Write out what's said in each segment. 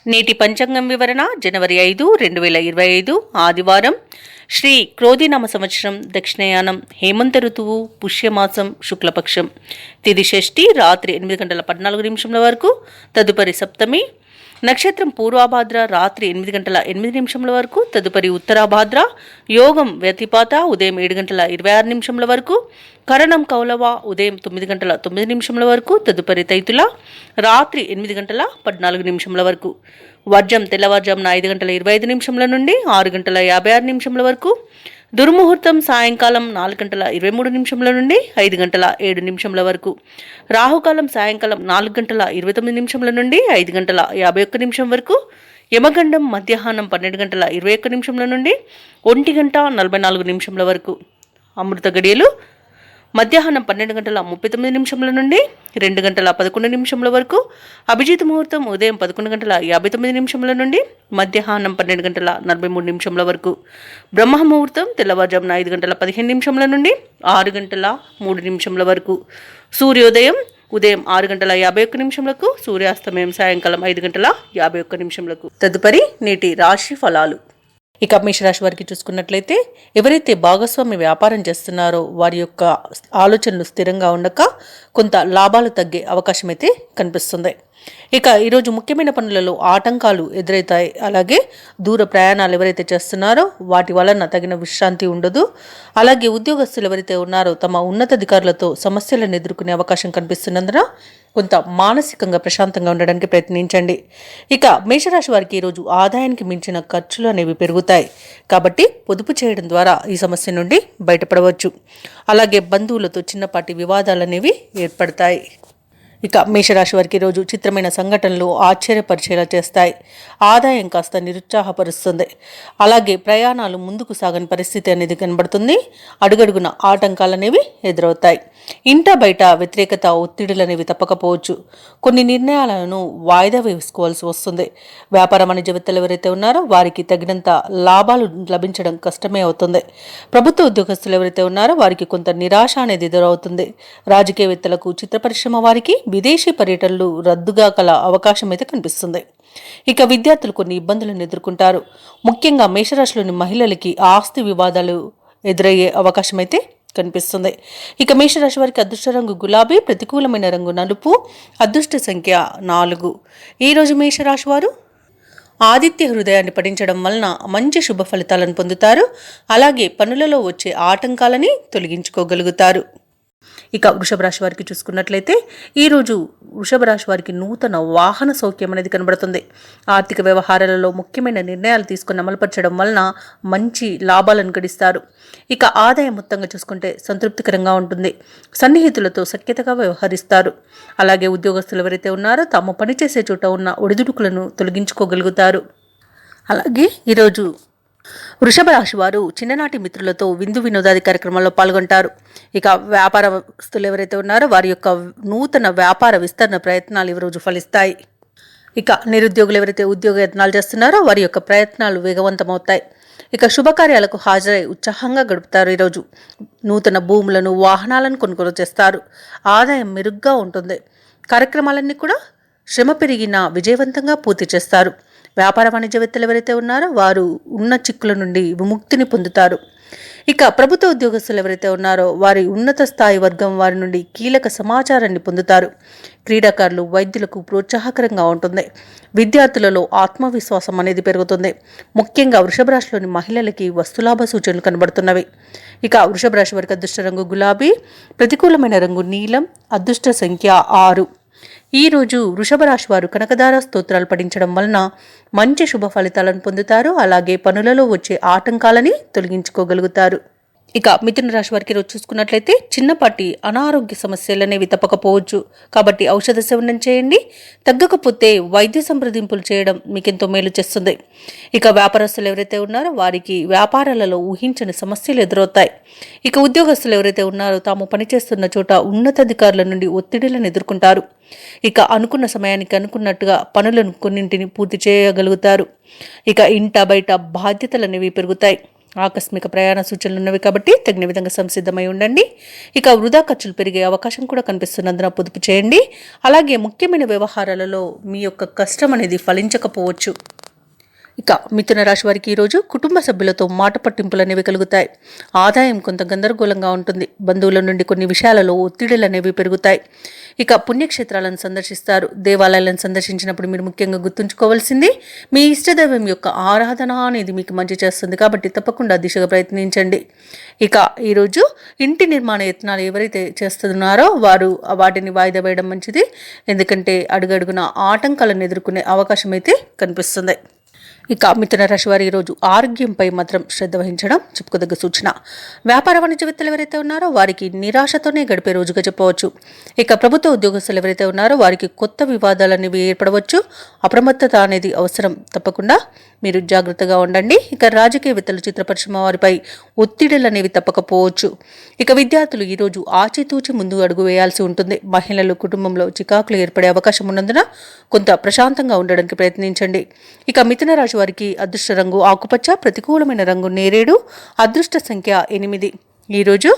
నేటి పంచాంగం వివరణ జనవరి 5, 2025 ఆదివారం. శ్రీ క్రోధినామ సంవత్సరం, దక్షిణయానం, హేమంత ఋతువు, పుష్యమాసం, శుక్లపక్షం. తిథి షష్ఠి రాత్రి 8:14 వరకు. తదుపరి సప్తమి. నక్షత్రం పూర్వాభాద్ర రాత్రి 8:08 వరకు. తదుపరి ఉత్తరాభాద్ర. యోగం వ్యతిపాత ఉదయం 7:26 వరకు. కరణం కౌలవ ఉదయం 9:09 వరకు. తదుపరి తైతుల రాత్రి 8:14 వరకు. వర్జం తెల్లవారుజామున 5:25 నుండి 6:56 వరకు. దుర్ముహూర్తం సాయంకాలం 4:23 నుండి 5:07 వరకు. రాహుకాలం సాయంకాలం 4:29 నుండి 5:51 వరకు. యమగండం మధ్యాహ్నం 12:21 నుండి 1:44 వరకు. అమృత గడియలు మధ్యాహ్నం 12:39 నుండి 2:11 వరకు. అభిజిత్ ముహూర్తం ఉదయం 11:59 నుండి మధ్యాహ్నం 12:43 వరకు. బ్రహ్మ ముహూర్తం తెల్లవారుజామున 5:15 నుండి 6:03 వరకు. సూర్యోదయం ఉదయం 6:51 సూర్యాస్తమయం సాయంకాలం 5:51. తదుపరి నేటి రాశి ఫలాలు. ఇక మేషరాశి వారికి చూసుకున్నట్లయితే, ఎవరైతే భాగస్వామి వ్యాపారం చేస్తున్నారో వారి యొక్క ఆలోచనలు స్థిరంగా ఉండక కొంత లాభాలు తగ్గే అవకాశం అయితే కనిపిస్తుంది. ఇక ఈరోజు ముఖ్యమైన పనులలో ఆటంకాలు ఎదురవుతాయి. అలాగే దూర ప్రయాణాలు ఎవరైతే చేస్తున్నారో వాటి వలన తగిన విశ్రాంతి ఉండదు. అలాగే ఉద్యోగస్తులు ఎవరైతే ఉన్నారో తమ ఉన్నతాధికారులతో సమస్యలను ఎదుర్కొనే అవకాశం కనిపిస్తున్నందున కొంత మానసికంగా ప్రశాంతంగా ఉండడానికి ప్రయత్నించండి. ఇక మేషరాశి వారికి ఈరోజు ఆదాయానికి మించిన ఖర్చులు అనేవి పెరుగుతాయి. కాబట్టి పొదుపు చేయడం ద్వారా ఈ సమస్య నుండి బయటపడవచ్చు. అలాగే బంధువులతో చిన్నపాటి వివాదాలు అనేవి ఏర్పడతాయి. ఇక మేషరాశి వారికి రోజు చిత్రమైన సంఘటనలు ఆశ్చర్యపరిచేలా చేస్తాయి. ఆదాయం కాస్త నిరుత్సాహపరుస్తుంది. అలాగే ప్రయాణాలు ముందుకు సాగని పరిస్థితి అనేది కనబడుతుంది. అడుగడుగున ఆటంకాలు అనేవి ఎదురవుతాయి. ఇంట బయట వ్యతిరేకత, ఒత్తిడులు అనేవి తప్పకపోవచ్చు. కొన్ని నిర్ణయాలను వాయిదా వేసుకోవాల్సి వస్తుంది. వ్యాపార వాణిజ్యవేత్తలు ఎవరైతే ఉన్నారో వారికి తగినంత లాభాలు లభించడం కష్టమే అవుతుంది. ప్రభుత్వ ఉద్యోగస్తులు ఎవరైతే ఉన్నారో వారికి కొంత నిరాశ అనేది ఎదురవుతుంది. రాజకీయవేత్తలకు, చిత్ర పరిశ్రమ వారికి విదేశీ పర్యటనలు రద్దుగా గల అవకాశం అయితే కనిపిస్తుంది. ఇక విద్యార్థులు కొన్ని ఇబ్బందులను ఎదుర్కొంటారు. ముఖ్యంగా మేషరాశిలోని మహిళలకి ఆస్తి వివాదాలు ఎదురయ్యే అవకాశం అయితే కనిపిస్తుంది. ఇక మేషరాశి వారికి అదృష్ట రంగు గులాబీ, ప్రతికూలమైన రంగు నలుపు, అదృష్ట సంఖ్య 4. ఈరోజు మేషరాశి వారు ఆదిత్య హృదయాన్ని పఠించడం వలన మంచి శుభ ఫలితాలను పొందుతారు. అలాగే పనులలో వచ్చే ఆటంకాలని తొలగించుకోగలుగుతారు. ఇక వృషభ రాశి వారికి చూసుకున్నట్లయితే, ఈరోజు వృషభ రాశి వారికి నూతన వాహన సౌఖ్యం అనేది కనబడుతుంది. ఆర్థిక వ్యవహారాలలో ముఖ్యమైన నిర్ణయాలు తీసుకుని అమలుపరచడం వలన మంచి లాభాలను గడిస్తారు. ఇక ఆదాయం మొత్తంగా చూసుకుంటే సంతృప్తికరంగా ఉంటుంది. సన్నిహితులతో సఖ్యతగా వ్యవహరిస్తారు. అలాగే ఉద్యోగస్తులు ఎవరైతే ఉన్నారో తాము పనిచేసే చోట ఉన్న ఒడిదుడుకులను తొలగించుకోగలుగుతారు. అలాగే ఈరోజు వృషభ రాశి వారు చిన్ననాటి మిత్రులతో విందు వినోదాది కార్యక్రమాల్లో పాల్గొంటారు. ఇక వ్యాపారస్తులు ఎవరైతే ఉన్నారో వారి యొక్క నూతన వ్యాపార విస్తరణ ప్రయత్నాలు ఈరోజు ఫలిస్తాయి. ఇక నిరుద్యోగులు ఎవరైతే ఉద్యోగ యత్నాలు చేస్తున్నారో వారి యొక్క ప్రయత్నాలు వేగవంతమవుతాయి. ఇక శుభకార్యాలకు హాజరై ఉత్సాహంగా గడుపుతారు. ఈరోజు నూతన భూములను, వాహనాలను కొనుగోలు చేస్తారు. ఆదాయం మెరుగ్గా ఉంటుంది. కార్యక్రమాలన్నీ కూడా శ్రమ పెరిగిన విజయవంతంగా పూర్తి చేస్తారు. వ్యాపార వాణిజ్యవేత్తలు ఎవరైతే ఉన్నారో వారు ఉన్న చిక్కుల నుండి విముక్తిని పొందుతారు. ఇక ప్రభుత్వ ఉద్యోగస్తులు ఎవరైతే ఉన్నారో వారి ఉన్నత స్థాయి వర్గం వారి నుండి కీలక సమాచారాన్ని పొందుతారు. క్రీడాకారులు, వైద్యులకు ప్రోత్సాహకరంగా ఉంటుంది. విద్యార్థులలో ఆత్మవిశ్వాసం అనేది పెరుగుతుంది. ముఖ్యంగా వృషభ రాశిలోని మహిళలకి వస్తులాభ సూచనలు కనబడుతున్నవి. ఇక వృషభ రాశి వారికి అదృష్ట రంగు గులాబీ, ప్రతికూలమైన రంగు నీలం, అదృష్ట సంఖ్య 6. ఈరోజు వృషభ రాశి వారు కనకదార స్తోత్రాలు పఠించడం వలన మంచి శుభ ఫలితాలను పొందుతారు. అలాగే పనులలో వచ్చే ఆటంకాలని తొలగించుకోగలుగుతారు. ఇక మిథున రాశి వారికి రోజు చూసుకున్నట్లయితే చిన్నపాటి అనారోగ్య సమస్యలు అనేవి తప్పకపోవచ్చు. కాబట్టి ఔషధ సేవనం చేయండి. తగ్గకపోతే వైద్య సంప్రదింపులు చేయడం మీకెంతో మేలు చేస్తుంది. ఇక వ్యాపారస్తులు ఎవరైతే ఉన్నారో వారికి వ్యాపారాలలో ఊహించని సమస్యలు ఎదురవుతాయి. ఇక ఉద్యోగస్తులు ఎవరైతే ఉన్నారో తాము పనిచేస్తున్న చోట ఉన్నతాధికారుల నుండి ఒత్తిడిలను ఎదుర్కొంటారు. ఇక అనుకున్న సమయానికి అనుకున్నట్టుగా పనులను కొన్నింటిని పూర్తి చేయగలుగుతారు. ఇక ఇంట బయట బాధ్యతలు అనేవి పెరుగుతాయి. ఆకస్మిక ప్రయాణ సూచనలు ఉన్నవి కాబట్టి తగిన విధంగా సంసిద్ధమై ఉండండి. ఇక వృధా ఖర్చులు పెరిగే అవకాశం కూడా కనిపిస్తున్నందున పొదుపు చేయండి. అలాగే ముఖ్యమైన వ్యవహారాలలో మీ యొక్క కష్టం అనేది ఫలించకపోవచ్చు. ఇక మిథున రాశి వారికి ఈరోజు కుటుంబ సభ్యులతో మాట పట్టింపులు అనేవి కలుగుతాయి. ఆదాయం కొంత గందరగోళంగా ఉంటుంది. బంధువుల నుండి కొన్ని విషయాలలో ఒత్తిడులు అనేవి పెరుగుతాయి. ఇక పుణ్యక్షేత్రాలను సందర్శిస్తారు. దేవాలయాలను సందర్శించినప్పుడు మీరు ముఖ్యంగా గుర్తుంచుకోవాల్సింది మీ ఇష్టదైవం యొక్క ఆరాధన అనేది మీకు మంచి చేస్తుంది కాబట్టి తప్పకుండా దిశగా ప్రయత్నించండి. ఇక ఈరోజు ఇంటి నిర్మాణ యత్నాలు ఎవరైతే చేస్తున్నారో వారు వాటిని వాయిదా వేయడం మంచిది. ఎందుకంటే అడుగడుగున ఆటంకాలను ఎదుర్కొనే అవకాశం అయితే కనిపిస్తుంది. ఇక మిథున రాశి వారి ఈరోజు ఆరోగ్యంపై మాత్రం శ్రద్ధ వహించడం చెప్పుకోదగ్గ సూచన. వ్యాపార వాణిజ్యవేత్తలు ఎవరైతే ఉన్నారో వారికి నిరాశతోనే గడిపే రోజుగా చెప్పవచ్చు. ఇక ప్రభుత్వ ఉద్యోగస్తులు ఎవరైతే ఉన్నారో వారికి కొత్త వివాదాలు అనేవి ఏర్పడవచ్చు. అప్రమత్తత అనేది అవసరం. తప్పకుండా మీరు జాగ్రత్తగా ఉండండి. ఇక రాజకీయవేత్తలు, చిత్ర పరిశ్రమ వారిపై ఒత్తిడులు అనేవి తప్పకపోవచ్చు. ఇక విద్యార్థులు ఈరోజు ఆచితూచి ముందు అడుగు వేయాల్సి ఉంటుంది. మహిళలు కుటుంబంలో చికాకులు ఏర్పడే అవకాశం ఉన్నందున కొంత ప్రశాంతంగా ఉండడానికి ప్రయత్నించండి. ఇక మిథున రాశి వారికి అదృష్ట రంగు ఆకుపచ్చ, ప్రతికూలమైన రంగు నేరేడు, అదృష్ట సంఖ్య 8. ఈరోజు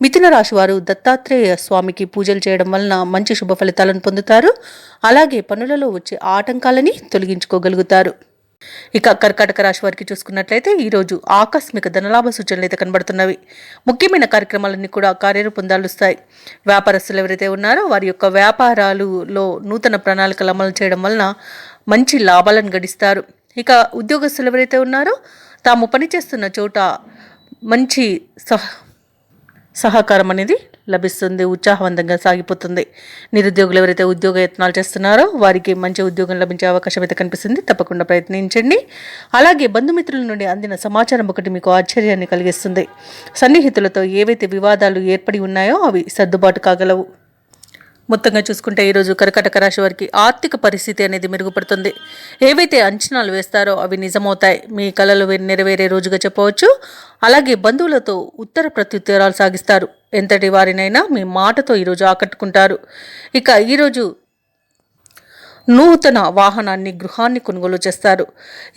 మిథున రాశి వారు దత్తాత్రేయ స్వామికి పూజలు చేయడం వలన మంచి శుభ ఫలితాలను పొందుతారు. అలాగే పనులలో వచ్చే ఆటంకాలని తొలగించుకోగలుగుతారు. ఇక కర్కాటక రాశి వారికి చూసుకున్నట్లయితే ఈరోజు ఆకస్మిక ధనలాభ సూచనలు అయితే కనబడుతున్నవి. ముఖ్యమైన కార్యక్రమాలన్నీ కూడా కార్యరూపం దాలుస్తాయి. వ్యాపారస్తులు ఎవరైతే ఉన్నారో వారి యొక్క వ్యాపారాలలో నూతన ప్రణాళికలు అమలు చేయడం వలన మంచి లాభాలను గడిస్తారు. ఇక ఉద్యోగస్తులు ఎవరైతే ఉన్నారో తాము పనిచేస్తున్న చోట మంచి సహకారం అనేది లభిస్తుంది. ఉత్సాహవంతంగా సాగిపోతుంది. నిరుద్యోగులు ఎవరైతే ఉద్యోగ యత్నాలు చేస్తున్నారో వారికి మంచి ఉద్యోగం లభించే అవకాశం అయితే కనిపిస్తుంది. తప్పకుండా ప్రయత్నించండి. అలాగే బంధుమిత్రుల నుండి అందిన సమాచారం ఒకటి మీకు ఆశ్చర్యాన్ని కలిగిస్తుంది. సన్నిహితులతో ఏవైతే వివాదాలు ఏర్పడి ఉన్నాయో అవి సర్దుబాటు కాగలవు. మొత్తంగా చూసుకుంటే ఈరోజు కర్కాటక రాశి వారికి ఆర్థిక పరిస్థితి అనేది మెరుగుపడుతుంది. ఏవైతే అంచనాలు వేస్తారో అవి నిజమవుతాయి. మీ కలలు నెరవేరే రోజుగా చెప్పవచ్చు. అలాగే బంధువులతో ఉత్తర ప్రత్యుత్తరాలు సాగిస్తారు. ఎంతటి వారినైనా మీ మాటతో ఈరోజు ఆకట్టుకుంటారు. ఇక ఈరోజు నూతన వాహనాన్ని, గృహాన్ని కొనుగోలు చేస్తారు.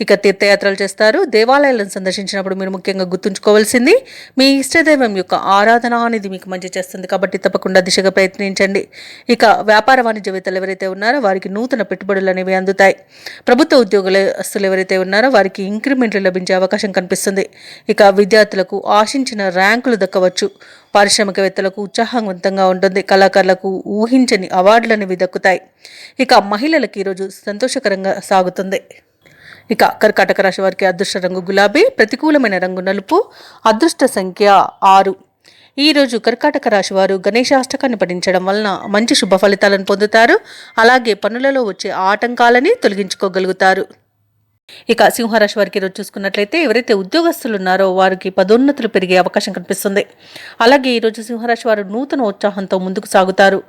ఇక తీర్థయాత్రలు చేస్తారు. దేవాలయాలను సందర్శించినప్పుడు మీరు ముఖ్యంగా గుర్తుంచుకోవాల్సింది మీ ఇష్టదైవం యొక్క ఆరాధన అనేది మీకు మంచి చేస్తుంది కాబట్టి తప్పకుండా దిశగా ప్రయత్నించండి. ఇక వ్యాపార వాణిజ్యవేత్తలు ఎవరైతే ఉన్నారో వారికి నూతన పెట్టుబడులు అనేవి అందుతాయి. ప్రభుత్వ ఉద్యోగస్తులు ఎవరైతే ఉన్నారో వారికి ఇంక్రిమెంట్లు లభించే అవకాశం కనిపిస్తుంది. ఇక విద్యార్థులకు ఆశించిన ర్యాంకులు దక్కవచ్చు. పారిశ్రామికవేత్తలకు ఉత్సాహవంతంగా ఉంటుంది. కళాకారులకు ఊహించని అవార్డులు అనేవి దక్కుతాయి. ఇక మహిళలకు ఈరోజు సంతోషకరంగా సాగుతుంది. ఇక కర్కాటక రాశి వారికి అదృష్ట రంగు గులాబీ, ప్రతికూలమైన రంగు నలుపు, అదృష్ట సంఖ్య 6. ఈరోజు కర్కాటక రాశి వారు గణేశాష్టకాన్ని పఠించడం వలన మంచి శుభ ఫలితాలను పొందుతారు. అలాగే పనులలో వచ్చే ఆటంకాలని తొలగించుకోగలుగుతారు. ఇక సింహరాశి వారికి ఈరోజు చూసుకున్నట్లయితే ఎవరైతే ఉద్యోగస్తులు ఉన్నారో వారికి పదోన్నతులు పెరిగే అవకాశం కనిపిస్తుంది. అలాగే ఈరోజు సింహరాశి వారు నూతన ఉత్సాహంతో ముందుకు సాగుతారు.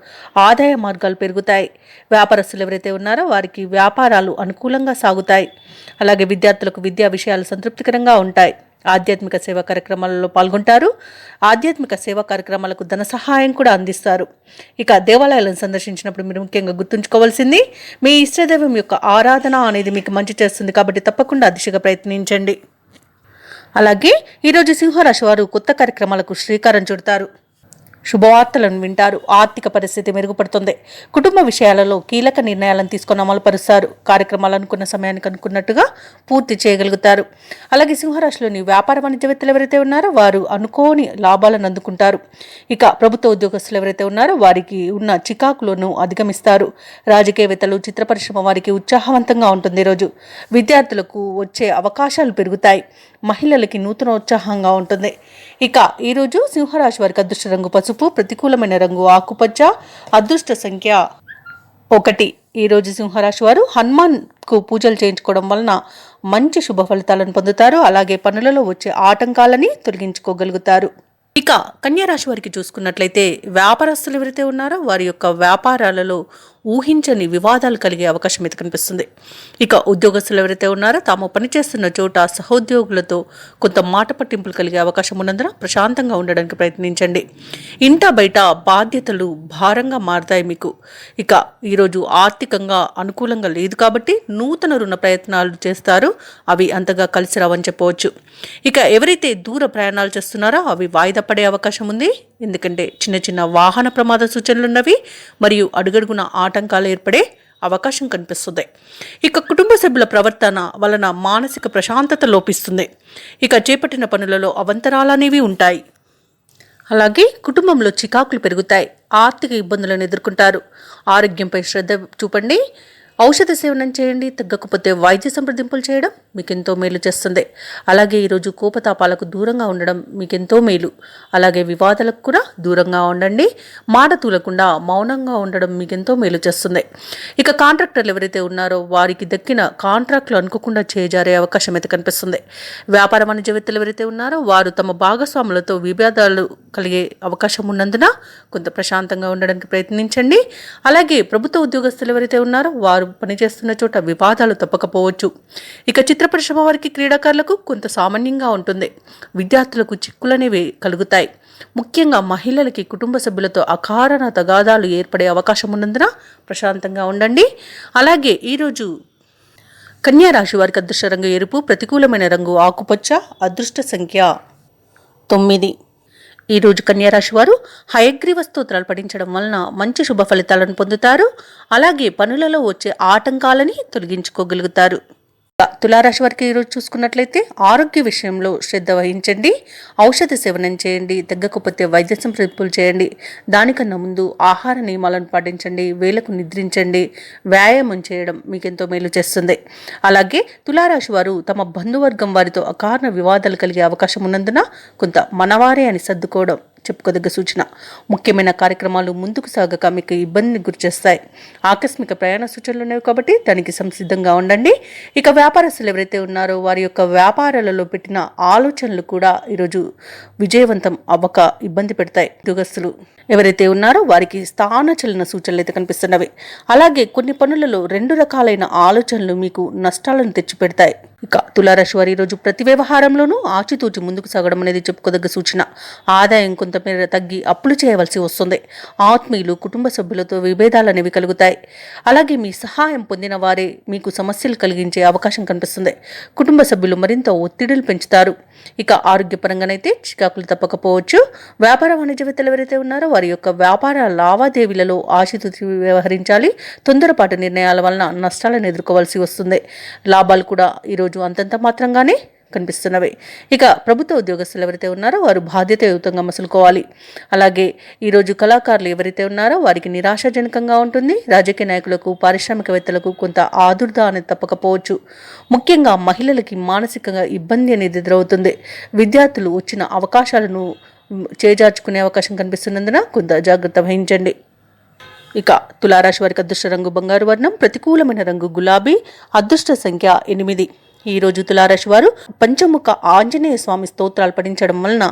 ఆదాయ మార్గాలు పెరుగుతాయి. వ్యాపారస్తులు ఎవరైతే ఉన్నారో వారికి వ్యాపారాలు అనుకూలంగా సాగుతాయి. అలాగే విద్యార్థులకు విద్యా విషయాలు సంతృప్తికరంగా ఉంటాయి. ఆధ్యాత్మిక సేవా కార్యక్రమాలలో పాల్గొంటారు. ఆధ్యాత్మిక సేవా కార్యక్రమాలకు ధన సహాయం కూడా అందిస్తారు. ఇక దేవాలయాలను సందర్శించినప్పుడు మీరు ముఖ్యంగా గుర్తుంచుకోవాల్సింది మీ ఇష్టదైవం యొక్క ఆరాధన అనేది మీకు మంచి చేస్తుంది కాబట్టి తప్పకుండా దిశగా ప్రయత్నించండి. అలాగే ఈరోజు సింహరాశి వారు కొత్త కార్యక్రమాలకు శ్రీకారం చుడతారు. శుభవార్తలను వింటారు. ఆర్థిక పరిస్థితి మెరుగుపడుతుంది. కుటుంబ విషయాలలో కీలక నిర్ణయాలను తీసుకొని అమలుపరుస్తారు. కార్యక్రమాలు అనుకున్న సమయానికి అనుకున్నట్టుగా పూర్తి చేయగలుగుతారు. అలాగే సింహరాశిలోని వ్యాపార వాణిజ్యవేత్తలు ఎవరైతే ఉన్నారో వారు అనుకోని లాభాలను అందుకుంటారు. ఇక ప్రభుత్వ ఉద్యోగస్తులు ఎవరైతే ఉన్నారో వారికి ఉన్న చికాకులను అధిగమిస్తారు. రాజకీయవేత్తలు, చిత్ర పరిశ్రమ వారికి ఉత్సాహవంతంగా ఉంటుంది. ఈరోజు విద్యార్థులకు వచ్చే అవకాశాలు పెరుగుతాయి. మహిళలకి నూతన ఉత్సాహంగా ఉంటుంది. ఇక ఈరోజు సింహరాశి వారికి అదృష్ట రంగు పసుపు, ప్రతికూలమైన రంగు ఆకుపచ్చ, అదృష్ట సంఖ్య 1. ఈరోజు సింహరాశి వారు హనుమాన్కు పూజలు చేయించుకోవడం వలన మంచి శుభ ఫలితాలను పొందుతారు. అలాగే పనులలో వచ్చే ఆటంకాలని తొలగించుకోగలుగుతారు. ఇక కన్యా రాశి వారికి చూసుకున్నట్లయితే వ్యాపారస్తులు ఎవరైతే ఉన్నారో వారి యొక్క వ్యాపారాలలో ఊహించని వివాదాలు కలిగే అవకాశం అయితే కనిపిస్తుంది. ఇక ఉద్యోగస్తులు ఎవరైతే ఉన్నారో తాము పనిచేస్తున్న చోట సహోద్యోగులతో కొంత మాట పట్టింపులు కలిగే అవకాశం ఉన్నందున ప్రశాంతంగా ఉండడానికి ప్రయత్నించండి. ఇంట బయట బాధ్యతలు భారంగా మారతాయి మీకు. ఇక ఈరోజు ఆర్థికంగా అనుకూలంగా లేదు కాబట్టి నూతన రుణ ప్రయత్నాలు చేస్తారు, అవి అంతగా కలిసి రావని చెప్పవచ్చు. ఇక ఎవరైతే దూర ప్రయాణాలు చేస్తున్నారో అవి వాయిదా పడే అవకాశం ఉంది. ఎందుకంటే చిన్న చిన్న వాహన ప్రమాద సూచనలు ఉన్నవి మరియు అడుగడుగున ఆటంకాలు ఏర్పడే అవకాశం కనిపిస్తుంది. ఇక కుటుంబ సభ్యుల ప్రవర్తన వలన మానసిక ప్రశాంతత లోపిస్తుంది. ఇక చేపట్టిన పనులలో అవంతరాలనేవి ఉంటాయి. అలాగే కుటుంబంలో చికాకులు పెరుగుతాయి, ఆర్థిక ఇబ్బందులను ఎదుర్కొంటారు. ఆరోగ్యంపై శ్రద్ధ చూపండి, ఔషధ సేవనం చేయండి. తగ్గకపోతే వైద్య సంప్రదింపులు చేయడం మీకెంతో మేలు చేస్తుంది. అలాగే ఈరోజు కోపతాపాలకు దూరంగా ఉండడం మీకెంతో మేలు. అలాగే వివాదాలకు కూడా దూరంగా ఉండండి. మాట తూలకుండా మౌనంగా ఉండడం మీకెంతో మేలు చేస్తుంది. ఇక కాంట్రాక్టర్లు ఎవరైతే ఉన్నారో వారికి దక్కిన కాంట్రాక్టులు అనుకోకుండా చేజారే అవకాశం అయితే కనిపిస్తుంది. వ్యాపార వాణిజ్యవేత్తలు ఎవరైతే ఉన్నారో వారు తమ భాగస్వాములతో విభేదాలు కలిగే అవకాశం ఉన్నందున కొంత ప్రశాంతంగా ఉండడానికి ప్రయత్నించండి. అలాగే ప్రభుత్వ ఉద్యోగస్తులు ఎవరైతే ఉన్నారో వారు పనిచేస్తున్న చోట వివాదాలు తప్పకపోవచ్చు. ఇక చిత్ర పరిశ్రమ వారికి క్రీడాకారులకు కొంత సామాన్యంగా ఉంటుంది. విద్యార్థులకు చిక్కులనేవి కలుగుతాయి. ముఖ్యంగా మహిళలకి కుటుంబ సభ్యులతో అకారణ తగాదాలు ఏర్పడే అవకాశం ఉన్నందున ప్రశాంతంగా ఉండండి. అలాగే ఈరోజు కన్యా రాశి వారికి అదృష్ట రంగు ఎరుపు, ప్రతికూలమైన రంగు ఆకుపచ్చ, అదృష్ట సంఖ్య 9. ఈరోజు కన్యారాశి వారు హయగ్రీవ స్తోత్రాలు పఠించడం వలన మంచి శుభ ఫలితాలను పొందుతారు. అలాగే పనులలో వచ్చే ఆటంకాలని తొలగించుకోగలుగుతారు. తులారాశి వారికి ఈరోజు చూసుకున్నట్లయితే ఆరోగ్య విషయంలో శ్రద్ధ వహించండి, ఔషధ సేవనం చేయండి. తగ్గకపోతే వైద్య సంప్రదింపులు చేయండి. దానికన్నా ముందు ఆహార నియమాలను పాటించండి, వేళకు నిద్రించండి, వ్యాయామం చేయడం మీకెంతో మేలు చేస్తుంది. అలాగే తులారాశి వారు తమ బంధువర్గం వారితో అకారణ వివాదాలు కలిగే అవకాశం ఉన్నందున కొంత మనవారే అని సర్దుకోవడం చెప్పుకోదగ్గ సూచన. ముఖ్యమైన కార్యక్రమాలు ముందుకు సాగక మీకు ఇబ్బందిని గురిచేస్తాయి. ఆకస్మిక ప్రయాణ సూచనలు ఉన్నాయి కాబట్టి దానికి సంసిద్ధంగా ఉండండి. ఇక వ్యాపారస్తులు ఎవరైతే ఉన్నారో వారి యొక్క వ్యాపారాలలో పెట్టిన ఆలోచనలు కూడా ఈరోజు విజయవంతం అవ్వక ఇబ్బంది పెడతాయి. ఉద్యోగస్తులు ఎవరైతే ఉన్నారో వారికి స్థానచలన సూచనలు అయితే కనిపిస్తున్నవి. అలాగే కొన్ని పనులలో 2 రకాలైన ఆలోచనలు మీకు నష్టాలను తెచ్చిపెడతాయి. ఇక తులారాశి వారి ఈరోజు ప్రతి వ్యవహారంలోనూ ఆచితూచి ముందుకు సాగడం అనేది చెప్పుకోదగ్గ సూచన. ఆదాయం కొంతమేర తగ్గి అప్పులు చేయవలసి వస్తుంది. ఆత్మీయులు కుటుంబ సభ్యులతో విభేదాలు అనేవి కలుగుతాయి. అలాగే మీ సహాయం పొందిన వారే మీకు సమస్యలు కలిగించే అవకాశం కనిపిస్తుంది. కుటుంబ సభ్యులు మరింత ఒత్తిడిలు పెంచుతారు. ఇక ఆరోగ్యపరంగానైతే చికాకులు తప్పకపోవచ్చు. వ్యాపార వాణిజ్యవేత్తలు ఎవరైతే ఉన్నారో వారి యొక్క వ్యాపార లావాదేవీలలో ఆచితూచి వ్యవహరించాలి. తొందరపాటు నిర్ణయాల వలన నష్టాలను ఎదుర్కోవాల్సి వస్తుంది. లాభాలు కూడా ఈరోజు అంతంత మాత్రంగానే కనిపిస్తున్నవి. ఇక ప్రభుత్వ ఉద్యోగస్తులు ఎవరైతే ఉన్నారో వారు బాధ్యతాయుతంగా మసులుకోవాలి. అలాగే ఈరోజు కళాకారులు ఎవరైతే ఉన్నారో వారికి నిరాశాజనకంగా ఉంటుంది. రాజకీయ నాయకులకు, పారిశ్రామికవేత్తలకు కొంత ఆదుర్ద అనేది తప్పకపోవచ్చు. ముఖ్యంగా మహిళలకి మానసికంగా ఇబ్బంది అనేది ఎదురవుతుంది. విద్యార్థులు వచ్చిన అవకాశాలను చేజార్చుకునే అవకాశం కనిపిస్తున్నందున కొంత జాగ్రత్త వహించండి. ఇక తులారాశి వారికి అదృష్ట రంగు బంగారు వర్ణం, ప్రతికూలమైన రంగు గులాబీ, అదృష్ట సంఖ్య 8. ఈరోజు తులారాశి వారు పంచముఖ ఆంజనేయ స్వామి స్తోత్రాలు పఠించడం వలన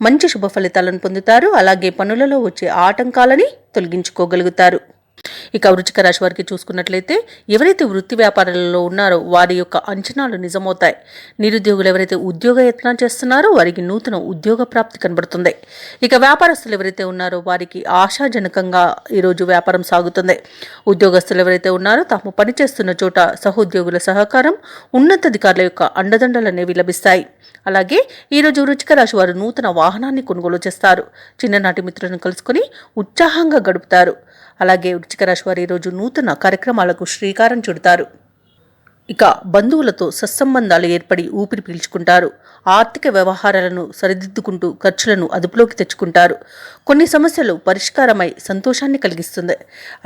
మంచి శుభ ఫలితాలను పొందుతారు. అలాగే పనులలో వచ్చే ఆటంకాలని తొలగించుకోగలుగుతారు. ఇక వృశ్చిక రాశి వారికి చూసుకున్నట్లయితే ఎవరైతే వృత్తి వ్యాపారాలలో ఉన్నారో వారి యొక్క అంచనాలు నిజమవుతాయి. నిరుద్యోగులు ఎవరైతే ఉద్యోగ యత్నం చేస్తున్నారో వారికి నూతన ఉద్యోగ ప్రాప్తి కనబడుతుంది. ఇక వ్యాపారస్తులు ఎవరైతే ఉన్నారో వారికి ఆశాజనకంగా ఈరోజు వ్యాపారం సాగుతుంది. ఉద్యోగస్తులు ఎవరైతే ఉన్నారో తాము పనిచేస్తున్న చోట సహోద్యోగుల సహకారం, ఉన్నతాధికారుల యొక్క అండదండలు అనేవి లభిస్తాయి. అలాగే ఈరోజు వృశ్చిక రాశి వారు నూతన వాహనాన్ని కొనుగోలు చేస్తారు. చిన్ననాటి మిత్రులను కలుసుకొని ఉత్సాహంగా గడుపుతారు. అలాగే వృశ్చిక రాశి వారు ఈరోజు నూతన కార్యక్రమాలకు శ్రీకారం చుడతారు. ఇక బంధువులతో సత్సంబంధాలు ఏర్పడి ఊపిరి పీల్చుకుంటారు. ఆర్థిక వ్యవహారాలను సరిదిద్దుకుంటూ ఖర్చులను అదుపులోకి తెచ్చుకుంటారు. కొన్ని సమస్యలు పరిష్కారమై సంతోషాన్ని కలిగిస్తుంది.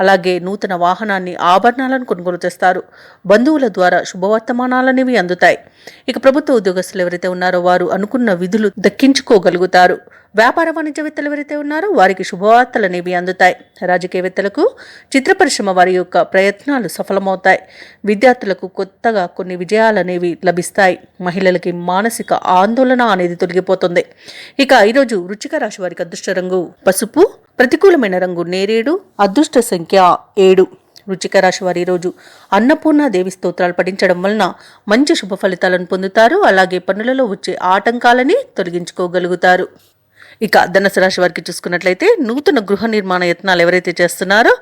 అలాగే నూతన వాహనాన్ని, ఆభరణాలను కొనుగోలు చేస్తారు. బంధువుల ద్వారా శుభవర్తమానాలనేవి అందుతాయి. ఇక ప్రభుత్వ ఉద్యోగస్తులు ఎవరైతే ఉన్నారో వారు అనుకున్న విధులు దక్కించుకోగలుగుతారు. వ్యాపార వాణిజ్యవేత్తలు ఎవరైతే ఉన్నారో వారికి శుభవార్తలు అనేవి అందుతాయి. రాజకీయవేత్తలకు, చిత్ర పరిశ్రమ వారి యొక్క ప్రయత్నాలు సఫలమవుతాయి. విద్యార్థులకు కొత్తగా కొన్ని విజయాలు అనేవి లభిస్తాయి. మహిళలకి మానసిక ఆందోళన అనేది తొలగిపోతుంది. ఇక ఈరోజు వృశ్చిక రాశి వారికి అదృష్ట రంగు పసుపు, ప్రతికూలమైన రంగు నేరేడు, అదృష్ట సంఖ్య 7. వృశ్చిక రాశి వారి ఈరోజు అన్నపూర్ణాదేవి స్తోత్రాలు పఠించడం వలన మంచి శుభ ఫలితాలను పొందుతారు. అలాగే పనులలో వచ్చే ఆటంకాలని తొలగించుకోగలుగుతారు. ఇక ధనుసు రాశి వారికి చూసుకున్నట్లయితే నూతన గృహ నిర్మాణ యత్నాలు ఎవరైతే చేస్తున్నారో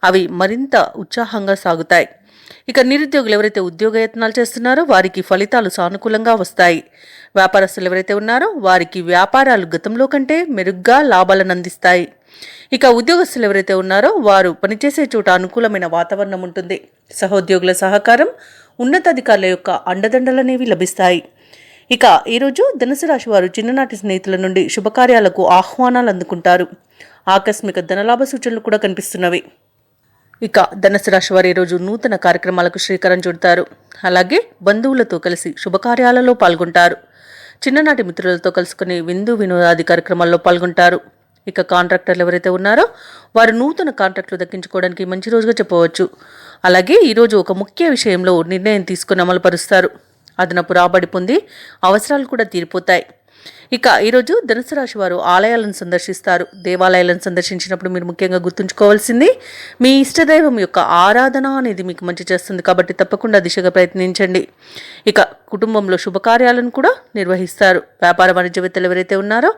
అవి మరింత ఉత్సాహంగా సాగుతాయి. ఇక నిరుద్యోగులు ఎవరైతే ఉద్యోగ యత్నాలు చేస్తున్నారో వారికి ఫలితాలు సానుకూలంగా వస్తాయి. వ్యాపారస్తులు ఎవరైతే ఉన్నారో వారికి వ్యాపారాలు గతంలో కంటే మెరుగ్గా లాభాలను అందిస్తాయి. ఇక ఉద్యోగస్తులు ఎవరైతే ఉన్నారో వారు పనిచేసే చోట అనుకూలమైన వాతావరణం ఉంటుంది. సహోద్యోగుల సహకారం, ఉన్నతాధికారుల యొక్క అండదండలనేవి లభిస్తాయి. ఇక ఈరోజు ధనుసు రాశి వారు చిన్ననాటి స్నేహితుల నుండి శుభకార్యాలకు ఆహ్వానాలు అందుకుంటారు. ఆకస్మిక ధనలాభ సూచనలు కూడా కనిపిస్తున్నవి. ఇక ధనుసు రాశి వారు ఈరోజు నూతన కార్యక్రమాలకు శ్రీకారం చుడతారు. అలాగే బంధువులతో కలిసి శుభకార్యాలలో పాల్గొంటారు. చిన్ననాటి మిత్రులతో కలుసుకుని విందు వినోదాది కార్యక్రమాల్లో పాల్గొంటారు. ఇక కాంట్రాక్టర్లు ఎవరైతే ఉన్నారో వారు నూతన కాంట్రాక్టులు దక్కించుకోవడానికి మంచి రోజుగా చెప్పవచ్చు. అలాగే ఈరోజు ఒక ముఖ్య విషయంలో నిర్ణయం తీసుకుని అమలుపరుస్తారు. అదనపు రాబడి పొంది అవసరాలు కూడా తీరిపోతాయి. ఇక ఈరోజు ధనుసు రాశి వారు ఆలయాలను సందర్శిస్తారు. దేవాలయాలను సందర్శించినప్పుడు మీరు ముఖ్యంగా గుర్తుంచుకోవాల్సింది మీ ఇష్టదైవం యొక్క ఆరాధన అనేది మీకు మంచి చేస్తుంది. కాబట్టి తప్పకుండా దిశగా ప్రయత్నించండి. ఇక కుటుంబంలో శుభకార్యాలను కూడా నిర్వహిస్తారు. వ్యాపార వాణిజ్యవేత్తలు ఎవరైతే ఉన్నారో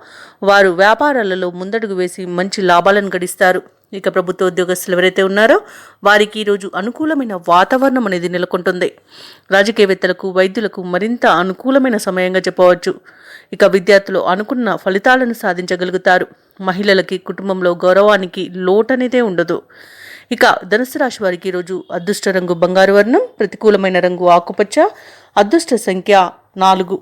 వారు వ్యాపారాలలో ముందడుగు వేసి మంచి లాభాలను గడిస్తారు. ఇక ప్రభుత్వ ఉద్యోగస్తులు ఎవరైతే ఉన్నారో వారికి ఈరోజు అనుకూలమైన వాతావరణం అనేది నెలకొంటుంది. రాజకీయవేత్తలకు, వైద్యులకు మరింత అనుకూలమైన సమయంగా చెప్పవచ్చు. ఇక విద్యార్థులు అనుకున్న ఫలితాలను సాధించగలుగుతారు. మహిళలకి కుటుంబంలో గౌరవానికి లోటనేదే ఉండదు. ఇక ధనుసు రాశి వారికి ఈరోజు అదృష్ట రంగు బంగారు వర్ణం, ప్రతికూలమైన రంగు ఆకుపచ్చ, అదృష్ట సంఖ్య 4.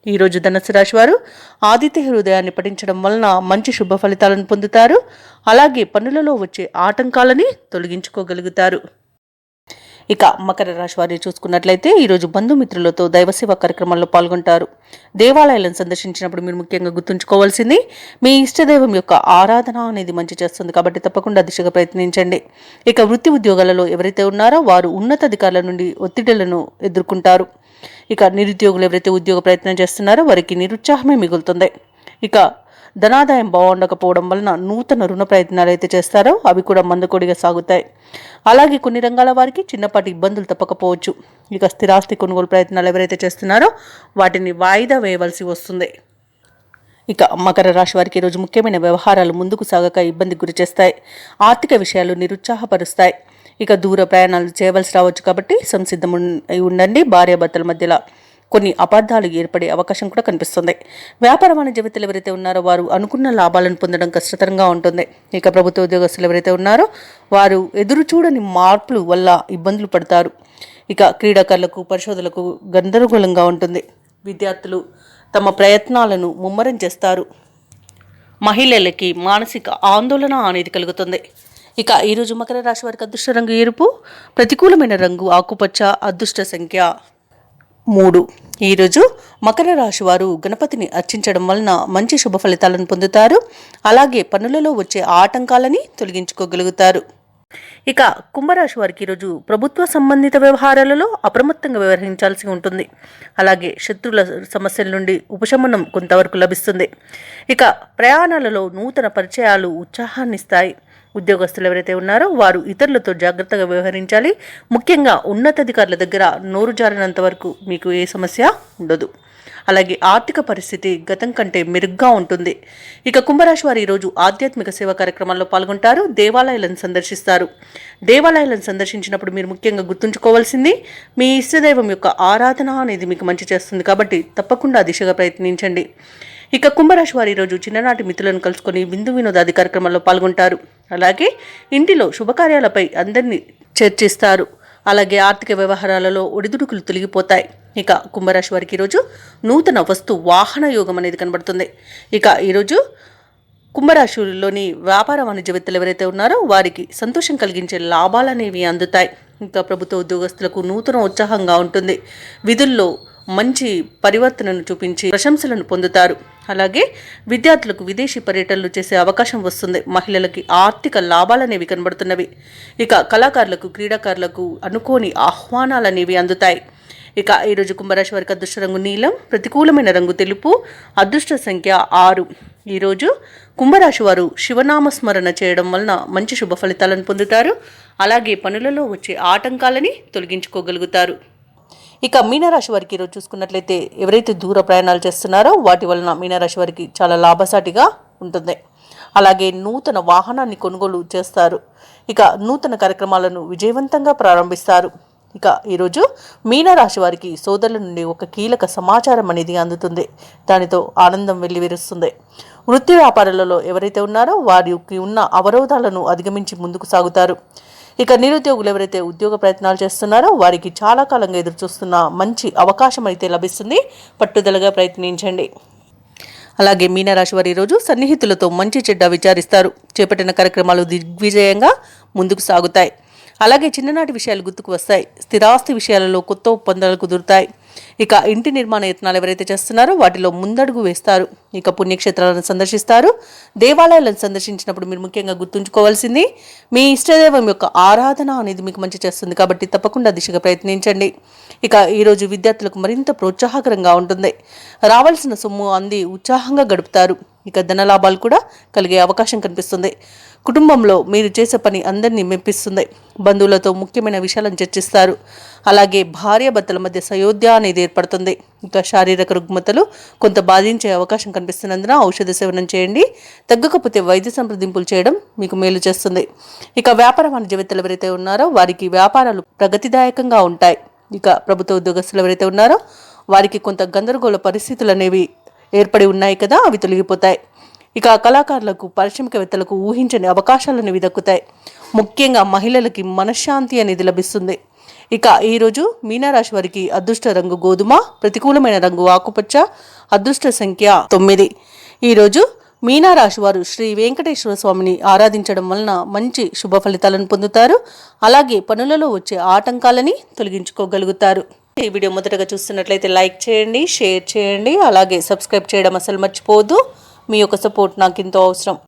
ఈరోజు ధనుసు రాశి వారు ఆదిత్య హృదయాన్ని పఠించడం వలన మంచి శుభ ఫలితాలను పొందుతారు. అలాగే పనులలో వచ్చే ఆటంకాలని తొలగించుకోగలుగుతారు. ఇక మకర రాశి వారిని చూసుకున్నట్లయితే ఈరోజు బంధుమిత్రులతో దైవసేవ కార్యక్రమాల్లో పాల్గొంటారు. దేవాలయాలను సందర్శించినప్పుడు మీరు ముఖ్యంగా గుర్తుంచుకోవాల్సింది మీ ఇష్టదైవం యొక్క ఆరాధన అనేది మంచి చేస్తుంది. కాబట్టి తప్పకుండా దిశగా ప్రయత్నించండి. ఇక వృత్తి ఉద్యోగాలలో ఎవరైతే ఉన్నారో వారు ఉన్నతాధికారుల నుండి ఒత్తిడులను ఎదుర్కొంటారు. ఇక నిరుద్యోగులు ఎవరైతే ఉద్యోగ ప్రయత్నం చేస్తున్నారో వారికి నిరుత్సాహమే మిగులుతుంది. ఇక ధనాదాయం బాగుండకపోవడం వలన నూతన రుణ ప్రయత్నాలు అయితే చేస్తారో అవి కూడా మందకొడిగా సాగుతాయి. అలాగే కొన్ని రంగాల వారికి చిన్నపాటి ఇబ్బందులు తప్పకపోవచ్చు. ఇక స్థిరాస్తి కొనుగోలు ప్రయత్నాలు ఎవరైతే చేస్తున్నారో వాటిని వాయిదా వేయవలసి వస్తుంది. ఇక మకర రాశి వారికి ఈరోజు ముఖ్యమైన వ్యవహారాలు ముందుకు సాగక ఇబ్బందికి గురి చేస్తాయి. ఆర్థిక విషయాలు నిరుత్సాహపరుస్తాయి. ఇక దూర ప్రయాణాలు చేయవలసి రావచ్చు. కాబట్టి సంసిద్ధం ఉండండి. భార్యాభర్తల మధ్యలో కొన్ని అపార్థాలు ఏర్పడే అవకాశం కూడా కనిపిస్తుంది. వ్యాపార వాణిజ్యవేత్తలు ఎవరైతే ఉన్నారో వారు అనుకున్న లాభాలను పొందడం కష్టతరంగా ఉంటుంది. ఇక ప్రభుత్వ ఉద్యోగస్తులు ఎవరైతే ఉన్నారో వారు ఎదురు చూడని మార్పుల వల్ల ఇబ్బందులు పడతారు. ఇక క్రీడాకారులకు, పరిశోధకులకు గందరగోళంగా ఉంటుంది. విద్యార్థులు తమ ప్రయత్నాలను ముమ్మరం చేస్తారు. మహిళలకి మానసిక ఆందోళన అనేది కలుగుతుంది. ఇక ఈరోజు మకర రాశి వారికి అదృష్ట రంగు ఎరుపు, ప్రతికూలమైన రంగు ఆకుపచ్చ, అదృష్ట సంఖ్య 3. ఈరోజు మకర రాశి వారు గణపతిని అర్చించడం వలన మంచి శుభ ఫలితాలను పొందుతారు. అలాగే పనులలో వచ్చే ఆటంకాలని తొలగించుకోగలుగుతారు. ఇక కుంభరాశి వారికి ఈరోజు ప్రభుత్వ సంబంధిత వ్యవహారాలలో అప్రమత్తంగా వ్యవహరించాల్సి ఉంటుంది. అలాగే శత్రువుల సమస్యల నుండి ఉపశమనం కొంతవరకు లభిస్తుంది. ఇక ప్రయాణాలలో నూతన పరిచయాలు ఉత్సాహాన్నిస్తాయి. ఉద్యోగస్తులు ఎవరైతే ఉన్నారో వారు ఇతరులతో జాగ్రత్తగా వ్యవహరించాలి. ముఖ్యంగా ఉన్నతాధికారుల దగ్గర నోరు జారినంత వరకు మీకు ఏ సమస్య ఉండదు. అలాగే ఆర్థిక పరిస్థితి గతం కంటే మెరుగ్గా ఉంటుంది. ఇక కుంభరాశి వారు ఈరోజు ఆధ్యాత్మిక సేవా కార్యక్రమాల్లో పాల్గొంటారు. దేవాలయాలను సందర్శిస్తారు. దేవాలయాలను సందర్శించినప్పుడు మీరు ముఖ్యంగా గుర్తుంచుకోవాల్సింది మీ ఇష్టదైవం యొక్క ఆరాధన అనేది మీకు మంచి చేస్తుంది. కాబట్టి తప్పకుండా దిశగా ప్రయత్నించండి. ఇక కుంభరాశి వారు ఈరోజు చిన్ననాటి మిత్రులను కలుసుకొని విందు వినోదాది కార్యక్రమాల్లో పాల్గొంటారు. అలాగే ఇంటిలో శుభకార్యాలపై అందరినీ చర్చిస్తారు. అలాగే ఆర్థిక వ్యవహారాలలో ఒడిదుడుకులు తొలగిపోతాయి. ఇక కుంభరాశి వారికి ఈరోజు నూతన వస్తు వాహన యోగం అనేది కనబడుతుంది. ఇక ఈరోజు కుంభరాశిలోని వ్యాపార వాణిజ్యవేత్తలు ఎవరైతే ఉన్నారో వారికి సంతోషం కలిగించే లాభాలు అనేవి అందుతాయి. ఇంకా ప్రభుత్వ ఉద్యోగస్తులకు నూతన ఉత్సాహంగా ఉంటుంది. విధుల్లో మంచి పరివర్తనను చూపించి ప్రశంసలను పొందుతారు. అలాగే విద్యార్థులకు విదేశీ పర్యటనలు చేసే అవకాశం వస్తుంది. మహిళలకి ఆర్థిక లాభాలనేవి కనబడుతున్నవి. ఇక కళాకారులకు, క్రీడాకారులకు అనుకోని ఆహ్వానాలనేవి అందుతాయి. ఇక ఈరోజు కుంభరాశి వారికి అదృష్ట రంగు నీలం, ప్రతికూలమైన రంగు తెలుపు, అదృష్ట సంఖ్య 6. ఈరోజు కుంభరాశి వారు శివనామస్మరణ చేయడం వలన మంచి శుభ ఫలితాలను పొందుతారు. అలాగే పనులలో వచ్చే ఆటంకాలని తొలగించుకోగలుగుతారు. ఇక మీనరాశి వారికి ఈరోజు చూసుకున్నట్లయితే ఎవరైతే దూర ప్రయాణాలు చేస్తున్నారో వాటి వలన మీనరాశి వారికి చాలా లాభసాటిగా ఉంటుంది. అలాగే నూతన వాహనాన్ని కొనుగోలు చేస్తారు. ఇక నూతన కార్యక్రమాలను విజయవంతంగా ప్రారంభిస్తారు. ఇక ఈరోజు మీనరాశి వారికి సోదరుల నుండి ఒక కీలక సమాచారం అనేది అందుతుంది. దానితో ఆనందం వెల్లివిరుస్తుంది. వృత్తి వ్యాపారాలలో ఎవరైతే ఉన్నారో వారికి ఉన్న అవరోధాలను అధిగమించి ముందుకు సాగుతారు. ఇక నిరుద్యోగులు ఎవరైతే ఉద్యోగ ప్రయత్నాలు చేస్తున్నారో వారికి చాలా కాలంగా ఎదురు చూస్తున్న మంచి అవకాశం అయితే లభిస్తుంది. పట్టుదలగా ప్రయత్నించండి. అలాగే మీనరాశి వారి ఈరోజు సన్నిహితులతో మంచి చెడ్డ విచారిస్తారు. చేపట్టిన కార్యక్రమాలు దిగ్విజయంగా ముందుకు సాగుతాయి. అలాగే చిన్ననాటి విషయాలు గుర్తుకు వస్తాయి. స్థిరాస్తి విషయాలలో కొత్త ఒప్పందాలు కుదురుతాయి. ఇక ఇంటి నిర్మాణ యత్నాలు ఎవరైతే చేస్తున్నారో వాటిలో ముందడుగు వేస్తారు. ఇక పుణ్యక్షేత్రాలను సందర్శిస్తారు. దేవాలయాలను సందర్శించినప్పుడు మీరు ముఖ్యంగా గుర్తుంచుకోవాల్సింది మీ ఇష్టదైవం యొక్క ఆరాధన అనేది మీకు మంచి చేస్తుంది. కాబట్టి తప్పకుండా దిశగా ప్రయత్నించండి. ఇక ఈరోజు విద్యార్థులకు మరింత ప్రోత్సాహకరంగా ఉంటుంది. రావాల్సిన సొమ్ము అంది ఉత్సాహంగా గడుపుతారు. ఇక ధనలాభాలు కూడా కలిగే అవకాశం కనిపిస్తుంది. కుటుంబంలో మీరు చేసే పని అందరినీ మెప్పిస్తుంది. బంధువులతో ముఖ్యమైన విషయాలను చర్చిస్తారు. అలాగే భార్యాభర్తల మధ్య సయోధ్య అనేది ఏర్పడుతుంది. ఇక శారీరక రుగ్మతలు కొంత బాధించే అవకాశం కనిపిస్తున్నందున ఔషధ సేవనం చేయండి. తగ్గకపోతే వైద్య సంప్రదింపులు చేయడం మీకు మేలు చేస్తుంది. ఇక వ్యాపార వాణిజ్యవేత్తలు ఎవరైతే ఉన్నారో వారికి వ్యాపారాలు ప్రగతిదాయకంగా ఉంటాయి. ఇక ప్రభుత్వ ఉద్యోగస్తులు ఎవరైతే ఉన్నారో వారికి కొంత గందరగోళ పరిస్థితులు అనేవి ఏర్పడి ఉన్నాయి కదా, అవి తొలగిపోతాయి. ఇక కళాకారులకు పారిశ్రామికవేత్తలకు ఊహించని అవకాశాలు అనేవి దక్కుతాయి. ముఖ్యంగా మహిళలకి మనశ్శాంతి అనేది లభిస్తుంది. ఇక ఈరోజు మీనరాశి వారికి అదృష్ట రంగు గోధుమ, ప్రతికూలమైన రంగు ఆకుపచ్చ, అదృష్ట సంఖ్య 9. ఈరోజు మీనరాశి వారు శ్రీ వెంకటేశ్వర స్వామిని ఆరాధించడం వలన మంచి శుభ ఫలితాలను పొందుతారు. అలాగే పనులలో వచ్చే ఆటంకాలని తొలగించుకోగలుగుతారు. ఈ వీడియో మొదటగా చూస్తున్నట్లయితే లైక్ చేయండి, షేర్ చేయండి, అలాగే సబ్స్క్రైబ్ చేయడం అసలు మర్చిపోవద్దు. మీ యొక్క సపోర్ట్ నాకు ఎంతో అవసరం.